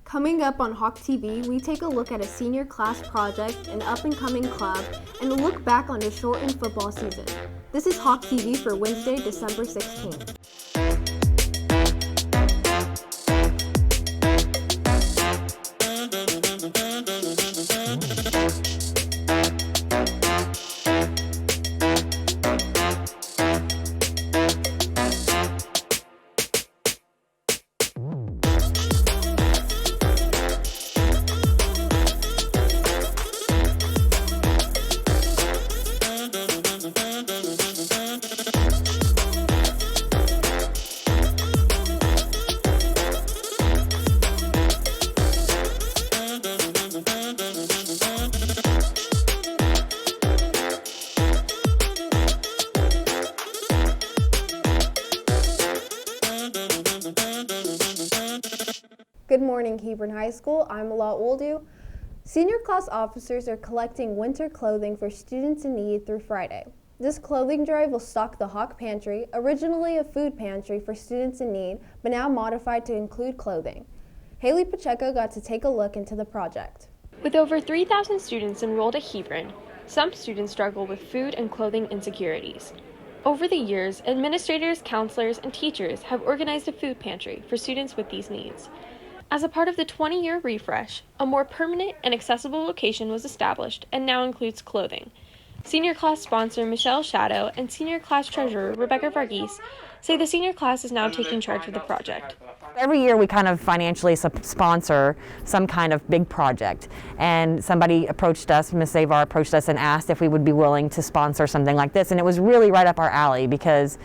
Coming up on Hawk TV, we take a look at a senior class project, an up-and-coming club, and a look back on a shortened football season. This is Hawk TV for Wednesday, December 16th. Good morning, Hebron High School. I'm Ala Oldu. Senior class officers are collecting winter clothing for students in need through Friday. This clothing drive will stock the Hawk Pantry, originally a food pantry for students in need, but now modified to include clothing. Haley Pacheco got to take a look into the project. With over 3,000 students enrolled at Hebron, some students struggle with food and clothing insecurities. Over the years, administrators, counselors, and teachers have organized a food pantry for students with these needs. As a part of the 20-year refresh, a more permanent and accessible location was established and now includes clothing. Senior class sponsor Michelle Shadow and senior class treasurer Rebecca Varghese say the senior class is now taking charge of the project. Every year we kind of financially sponsor some kind of big project, and somebody approached us, Ms. Savar approached us and asked if we would be willing to sponsor something like this, and it was really right up our alley because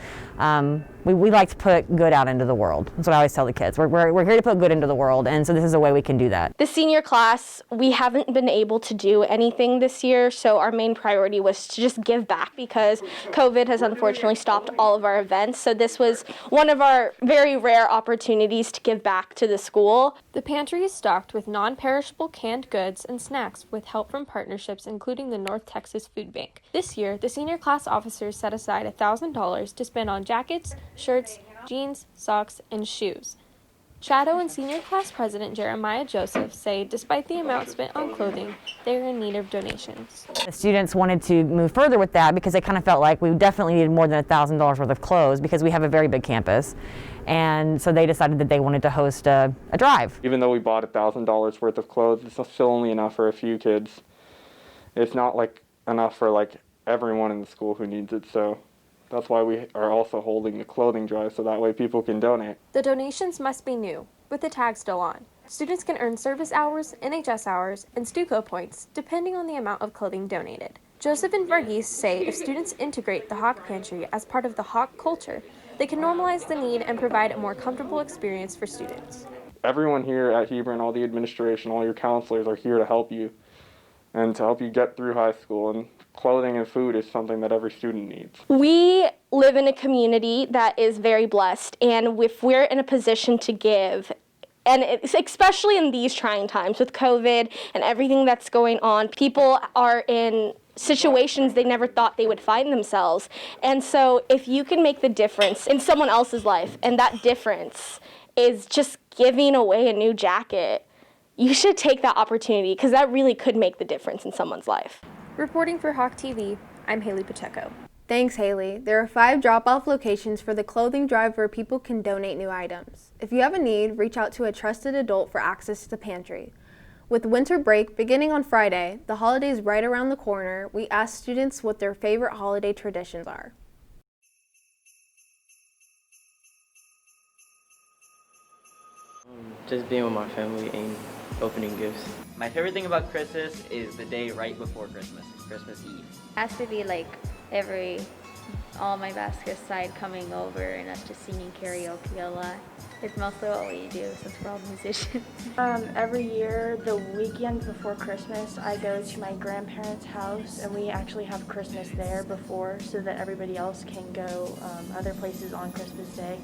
we like to put good out into the world. That's what I always tell the kids. We're here to put good into the world, and so this is a way we can do that. The senior class, we haven't been able to do anything this year, so our main priority was to just give back because COVID has unfortunately stopped all of our events, so this was one of our very rare opportunities to give back to the school. The pantry is stocked with non-perishable canned goods and snacks with help from partnerships including the North Texas Food Bank. This year, the senior class officers set aside $1,000 to spend on jackets, shirts, jeans, socks, and shoes. Shadow and senior class president Jeremiah Joseph say despite the amount spent on clothing, they are in need of donations. The students wanted to move further with that because they kind of felt like we definitely needed more than $1,000 worth of clothes because we have a very big campus. And so they decided that they wanted to host a drive. Even though we bought $1,000 worth of clothes, it's still only enough for a few kids. It's not like enough for everyone in the school who needs it, so that's why we are also holding the clothing drive, so that way people can donate. The donations must be new, with the tag still on. Students can earn service hours, NHS hours, and Stuco points, depending on the amount of clothing donated. Joseph and Varghese say if students integrate the Hawk Pantry as part of the Hawk culture, they can normalize the need and provide a more comfortable experience for students. Everyone here at Hebron, all the administration, all your counselors are here to help you and to help you get through high school, and clothing and food is something that every student needs. We live in a community that is very blessed, and if we're in a position to give, and especially in these trying times with COVID and everything that's going on, people are in situations they never thought they would find themselves. And so if you can make the difference in someone else's life, and that difference is just giving away a new jacket, you should take that opportunity because that really could make the difference in someone's life. Reporting for Hawk TV, I'm Haley Pacheco. Thanks, Haley. There are 5 drop-off locations for the clothing drive where people can donate new items. If you have a need, reach out to a trusted adult for access to the pantry. With winter break beginning on Friday, the holidays right around the corner, we asked students what their favorite holiday traditions are. Just being with my family and opening gifts. My favorite thing about Christmas is the day right before Christmas, Christmas Eve. Has to be all my basket side coming over and us just singing karaoke a lot. It's mostly what we do since we're all musicians. Every year, the weekend before Christmas, I go to my grandparents' house and we actually have Christmas there before so that everybody else can go other places on Christmas Day.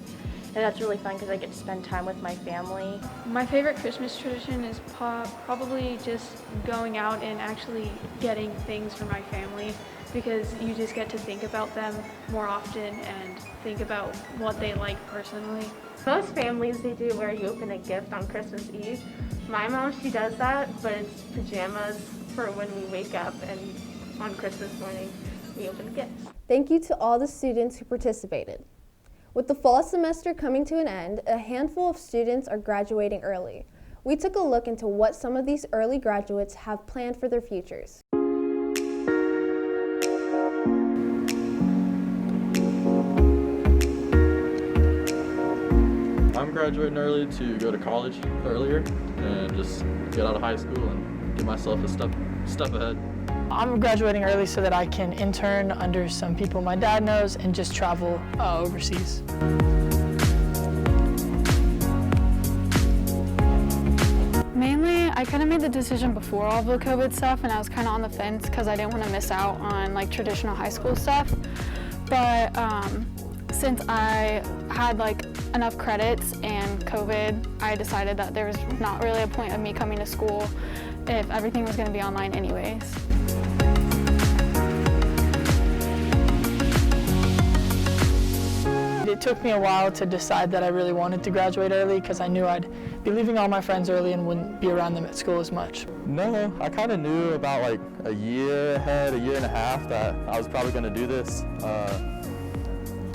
and that's really fun because I get to spend time with my family. My favorite Christmas tradition is probably just going out and actually getting things for my family, because you just get to think about them more often and think about what they like personally. Most families, they do where you open a gift on Christmas Eve. My mom, she does that, but it's pajamas for when we wake up, and on Christmas morning we open gifts. Thank you to all the students who participated. With the fall semester coming to an end, a handful of students are graduating early. We took a look into what some of these early graduates have planned for their futures. I'm graduating early to go to college earlier and just get out of high school and give myself a step ahead. I'm graduating early so that I can intern under some people my dad knows and just travel overseas. Mainly, I kind of made the decision before all the COVID stuff, and I was kind of on the fence because I didn't want to miss out on like traditional high school stuff. But since I had like enough credits and COVID, I decided that there was not really a point of me coming to school if everything was going to be online anyways. It took me a while to decide that I really wanted to graduate early because I knew I'd be leaving all my friends early and wouldn't be around them at school as much. No, I kind of knew about like a year ahead, a year and a half, that I was probably going to do this.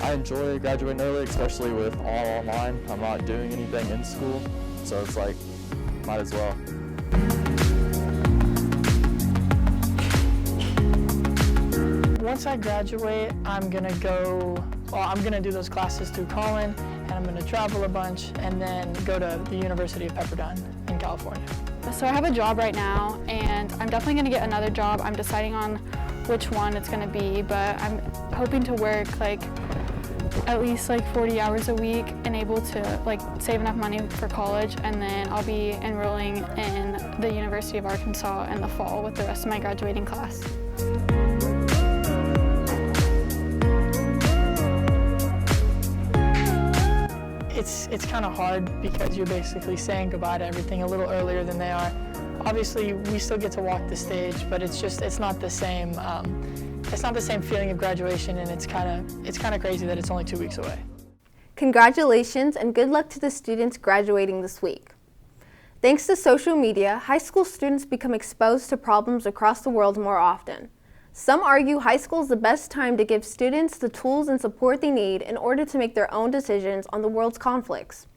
I enjoy graduating early, especially with all online. I'm not doing anything in school, so it's like, might as well. Once I graduate, I'm gonna do those classes through Collin, and I'm gonna travel a bunch, and then go to the University of Pepperdine in California. So I have a job right now, and I'm definitely going to get another job. I'm deciding on which one it's going to be, but I'm hoping to work like at least like 40 hours a week and able to like save enough money for college, and then I'll be enrolling in the University of Arkansas in the fall with the rest of my graduating class. It's kind of hard because you're basically saying goodbye to everything a little earlier than they are. Obviously, we still get to walk the stage, but it's not the same. It's not the same feeling of graduation, and it's kind of crazy that it's only 2 weeks away. Congratulations and good luck to the students graduating this week. Thanks to social media, high school students become exposed to problems across the world more often. Some argue high school is the best time to give students the tools and support they need in order to make their own decisions on the world's conflicts.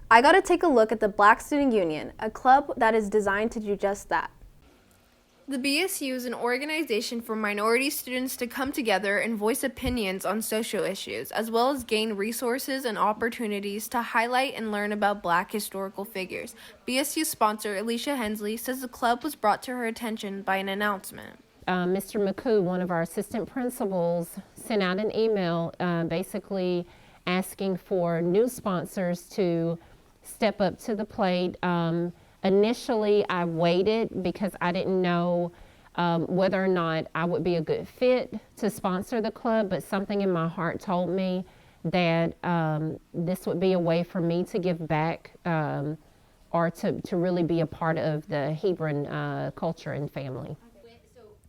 I got to take a look at the Black Student Union, a club that is designed to do just that. The BSU is an organization for minority students to come together and voice opinions on social issues, as well as gain resources and opportunities to highlight and learn about Black historical figures. BSU sponsor Alicia Hensley says the club was brought to her attention by an announcement. Mr. McCoo, one of our assistant principals, sent out an email basically asking for new sponsors to step up to the plate. Initially, I waited because I didn't know whether or not I would be a good fit to sponsor the club, but something in my heart told me that this would be a way for me to give back or to really be a part of the Hebron culture and family.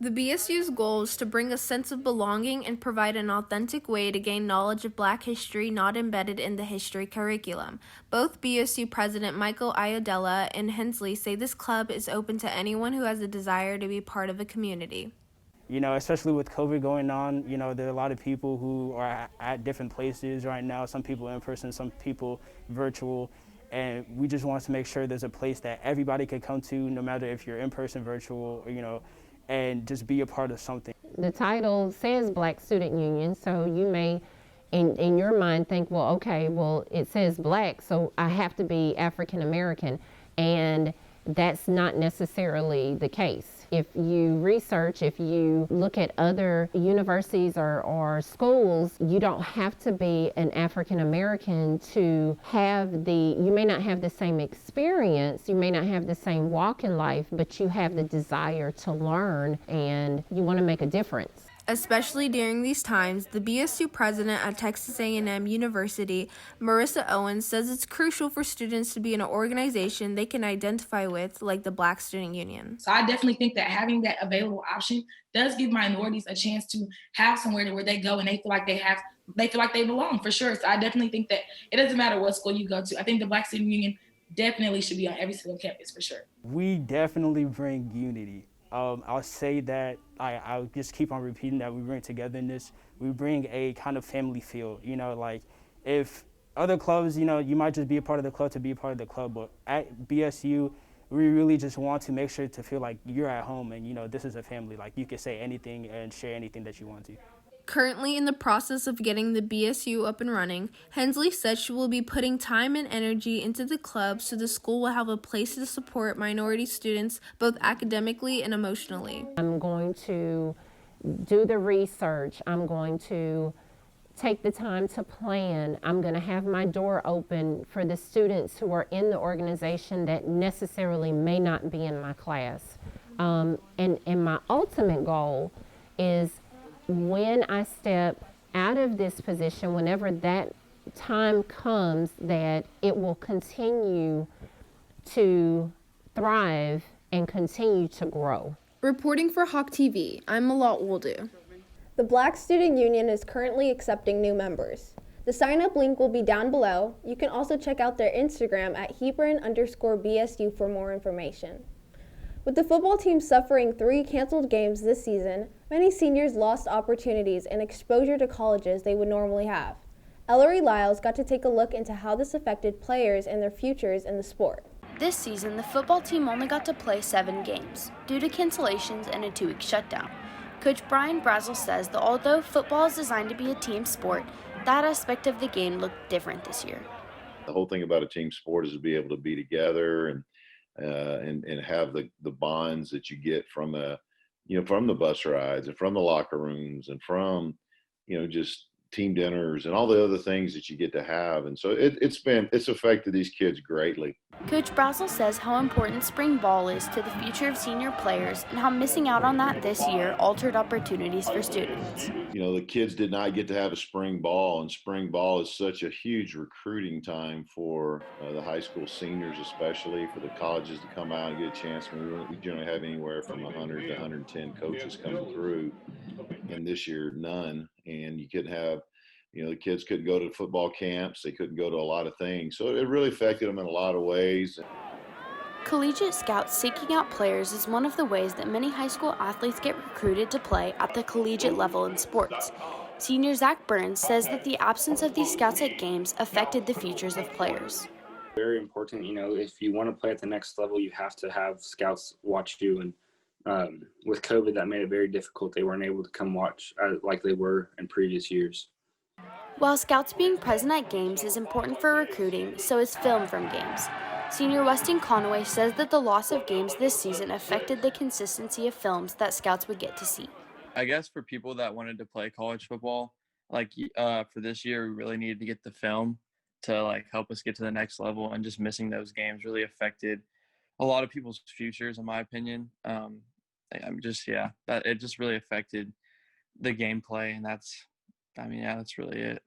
The BSU's goal is to bring a sense of belonging and provide an authentic way to gain knowledge of Black history not embedded in the history curriculum. Both BSU President Michael Iodella and Hensley say this club is open to anyone who has a desire to be part of a community. You know, especially with COVID going on, you know, there are a lot of people who are at different places right now, some people in person, some people virtual, and we just want to make sure there's a place that everybody can come to, no matter if you're in person, virtual, or, you know, and just be a part of something. The title says Black Student Union, so you may in your mind think, well, okay, well, it says Black, so I have to be African American, and that's not necessarily the case. If you research, if you look at other universities or schools, you don't have to be an African American to have you may not have the same experience, you may not have the same walk in life, but you have the desire to learn and you want to make a difference. Especially during these times, the BSU president at Texas A&M University, Marissa Owens, says it's crucial for students to be in an organization they can identify with, like the Black Student Union. So I definitely think that having that available option does give minorities a chance to have somewhere where they go and they feel like they belong, for sure. So I definitely think that it doesn't matter what school you go to. I think the Black Student Union definitely should be on every single campus, for sure. We definitely bring unity. I'll say that I'll just keep on repeating that we bring togetherness. We bring a kind of family feel, like if other clubs, you might just be a part of the club to be a part of the club, but at BSU, we really just want to make sure to feel like you're at home and, this is a family. Like you can say anything and share anything that you want to. Currently in the process of getting the BSU up and running, Hensley said she will be putting time and energy into the club so the school will have a place to support minority students both academically and emotionally. I'm going to do the research. I'm going to take the time to plan. I'm going to have my door open for the students who are in the organization that necessarily may not be in my class. And my ultimate goal is when I step out of this position, whenever that time comes, that it will continue to thrive and continue to grow. Reporting for Hawk TV, I'm Malal Woldu. The Black Student Union is currently accepting new members. The sign-up link will be down below. You can also check out their Instagram at Hebron_BSU for more information. With the football team suffering 3 canceled games this season, many seniors lost opportunities and exposure to colleges they would normally have. Ellery Lyles got to take a look into how this affected players and their futures in the sport. This season, the football team only got to play 7 games due to cancellations and a 2-week shutdown. Coach Brian Brazel says that although football is designed to be a team sport, that aspect of the game looked different this year. The whole thing about a team sport is to be able to be together and have the bonds that you get from from the bus rides and from the locker rooms and from just team dinners and all the other things that you get to have. And so it's affected these kids greatly. Coach Brazel says how important spring ball is to the future of senior players and how missing out on that this year altered opportunities for students. The kids did not get to have a spring ball, and spring ball is such a huge recruiting time for the high school seniors, especially for the colleges to come out and get a chance. We generally have anywhere from 100 to 110 coaches coming through, and this year none. And you couldn't have, the kids couldn't go to football camps. They couldn't go to a lot of things. So it really affected them in a lot of ways. Collegiate scouts seeking out players is one of the ways that many high school athletes get recruited to play at the collegiate level in sports. Senior Zach Burns says that the absence of these scouts at games affected the futures of players. Very important, if you want to play at the next level, you have to have scouts watch you. And with COVID, that made it very difficult. They weren't able to come watch like they were in previous years. While scouts being present at games is important for recruiting, so is film from games. Senior Weston Conaway says that the loss of games this season affected the consistency of films that scouts would get to see. I guess for people that wanted to play college football, for this year, we really needed to get the film to help us get to the next level, and just missing those games really affected a lot of people's futures, in my opinion. It just really affected the gameplay, and that's really it.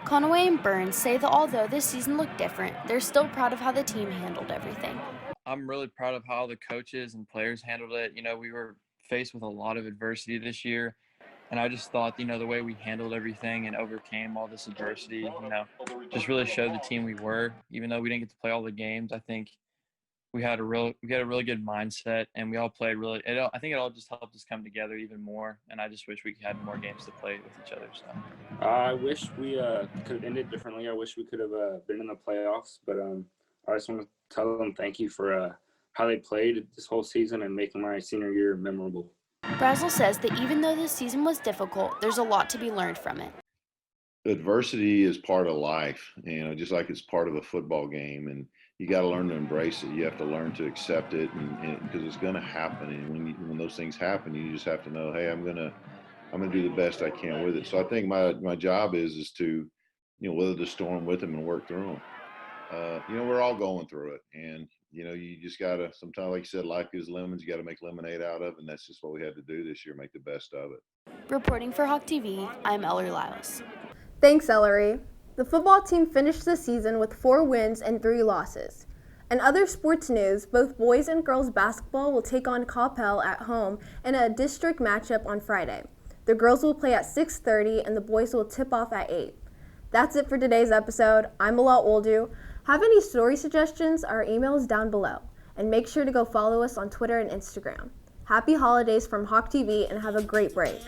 Conaway and Burns say that although this season looked different, they're still proud of how the team handled everything. I'm really proud of how the coaches and players handled it. We were faced with a lot of adversity this year, and I just thought, the way we handled everything and overcame all this adversity, just really showed the team we were. Even though we didn't get to play all the games, I think we had a really good mindset, and we all played I think it all just helped us come together even more, and I just wish we had more games to play with each other. So I wish we could have ended differently. I wish we could have been in the playoffs, but I just want to tell them thank you for how they played this whole season and making my senior year memorable. Brazel says that even though this season was difficult, there's a lot to be learned from it. Adversity is part of life, just like it's part of a football game, and you got to learn to embrace it. You have to learn to accept it, and because it's going to happen. And when those things happen, you just have to know, hey, I'm gonna do the best I can with it. So I think my job is to, weather the storm with them and work through them. We're all going through it, and you just got to, sometimes, like you said, life is lemons. You got to make lemonade out of it, and that's just what we had to do this year, make the best of it. Reporting for Hawk TV, I'm Ellery Lyles. Thanks, Ellery. The football team finished the season with 4 wins and 3 losses. In other sports news, both boys and girls basketball will take on Coppell at home in a district matchup on Friday. The girls will play at 6:30 and the boys will tip off at 8. That's it for today's episode. I'm Alaa Oldu. Have any story suggestions? Our email is down below. And make sure to go follow us on Twitter and Instagram. Happy holidays from Hawk TV and have a great break.